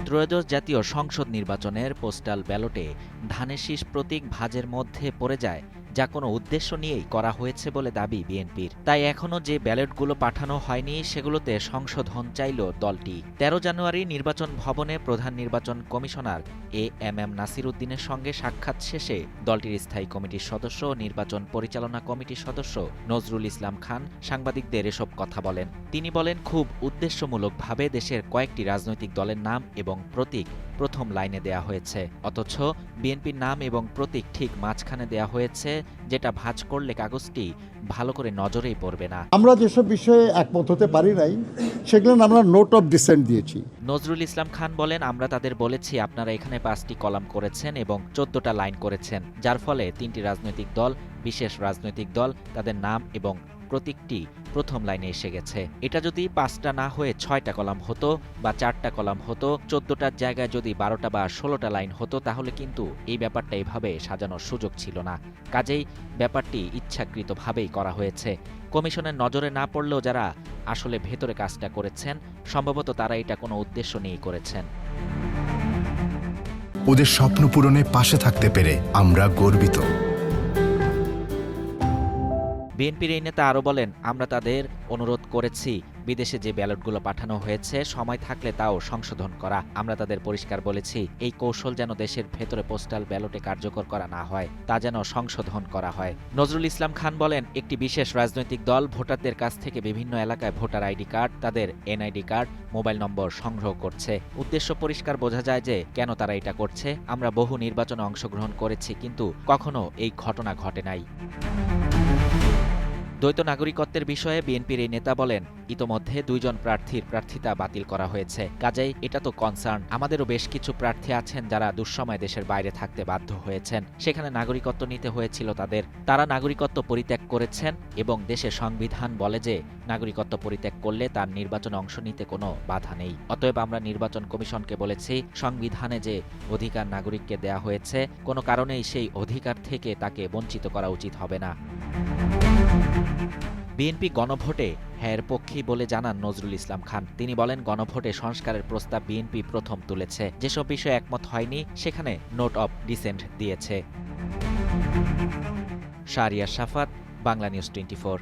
ত্রয়োদশ জাতীয় সংসদ নির্বাচনের পোস্টাল ব্যালটে ধানের শীষ প্রতীক ভাঁজের মধ্যে পড়ে যায়, যা কোনো উদ্দেশ্য নিয়েই করা হয়েছে বলে দাবি বিএনপির। তাই এখনও যে ব্যালটগুলো পাঠানো হয়নি সেগুলোতে সংশোধন চাইল দলটি। ১৩ জানুয়ারি নির্বাচন ভবনে প্রধান নির্বাচন কমিশনার এএমএম নাসির উদ্দিনের সঙ্গে সাক্ষাৎ শেষে দলটির স্থায়ী কমিটির সদস্য ও নির্বাচন পরিচালনা কমিটির সদস্য নজরুল ইসলাম খান সাংবাদিকদের এসব কথা বলেন। তিনি বলেন, খুব উদ্দেশ্যমূলকভাবে দেশের কয়েকটি রাজনৈতিক দলের নাম এবং প্রতীক প্রথম লাইনে দেয়া হয়েছে, অথচ বিএনপির নাম এবং প্রতীক ঠিক মাঝখানে দেয়া হয়েছে, যেটা ভাঁজ করলে কাগজটি ভালো করে নজরেই পড়বে না। আমরা যেসব বিষয়ে একমত হতে পারি নাই সেগুলো আমরা নোট অফ ডিসেন্ট দিয়েছি। নজরুল ইসলাম খান বলেন, আমরা তাদের বলেছি আপনারা এখানে 5টি কলাম করেছেন এবং 14টা লাইন করেছেন, যার ফলে 3টি রাজনৈতিক দল, বিশেষ রাজনৈতিক দল, তাদের নাম এবং প্রতীকটি প্রথম লাইনে এসে গেছে। এটা যদি 5টা না হয়ে 6টা কলাম হতো বা 4টা কলাম হতো, 14টার জায়গায় যদি 12টা বা 16টা লাইন হতো, তাহলে কিন্তু এই ব্যাপারটা এভাবে সাজানোর সুযোগ ছিল না। কাজেই ব্যাপারটি ইচ্ছাকৃতভাবেই করা হয়েছে। কমিশনের নজরে না পড়লেও যারা আসলে ভেতরে কাজটা করেছেন, সম্ভবত তারা এটা কোনো উদ্দেশ্য নিয়েই করেছেন। ওদের স্বপ্ন পূরণে পাশে থাকতে পেরে আমরা গর্বিত। বিএনপির এই নেতা আরও বলেন, আমরা তাদের অনুরোধ করেছি বিদেশে যে ব্যালটগুলো পাঠানো হয়েছে সময় থাকলে তাও সংশোধন করা। আমরা তাদের পরিষ্কার বলেছি এই কৌশল যেন দেশের ভেতরে পোস্টাল ব্যালটে কার্যকর করা না হয়, তা যেন সংশোধন করা হয়। নজরুল ইসলাম খান বলেন, একটি বিশেষ রাজনৈতিক দল ভোটারদের কাছ থেকে বিভিন্ন এলাকায় ভোটার আইডি কার্ড, তাদের এনআইডি কার্ড, মোবাইল নম্বর সংগ্রহ করছে। উদ্দেশ্য পরিষ্কার বোঝা যায় যে কেন তারা এটা করছে। আমরা বহু নির্বাচনে অংশগ্রহণ করেছি, কিন্তু কখনো এই ঘটনা ঘটে নাই। দ্বৈত নাগরিকত্বের বিষয়ে বিএনপির এই নেতা বলেন, ইতোমধ্যে 2 জন প্রার্থীর প্রার্থিতা বাতিল করা হয়েছে। কাজেই এটা তো কনসার্ন। আমাদেরও বেশ কিছু প্রার্থী আছেন যারা দুঃসময় দেশের বাইরে থাকতে বাধ্য হয়েছেন, সেখানে নাগরিকত্ব নিতে হয়েছিল তাদের। তারা নাগরিকত্ব পরিত্যাগ করেছেন এবং দেশের সংবিধান বলে যে নাগরিকত্ব পরিত্যাগ করলে তার নির্বাচনে অংশ নিতে কোনো বাধা নেই। অতএব আমরা নির্বাচন কমিশনকে বলেছি, সংবিধানে যে অধিকার নাগরিককে দেয়া হয়েছে, কোনো কারণেই সেই অধিকার থেকে তাকে বঞ্চিত করা উচিত হবে না। বিএনপি গণভোটে হ্যাঁর পক্ষেই বলে জানান নজরুল ইসলাম খান। তিনি বলেন, গণভোটে সংস্কারের প্রস্তাব বিএনপি প্রথম তুলেছে। যেসব বিষয়ে একমত হয়নি সেখানে নোট অফ ডিসেন্ট দিয়েছে। শাহরিয়ার শাফাত, বাংলা নিউজ 24।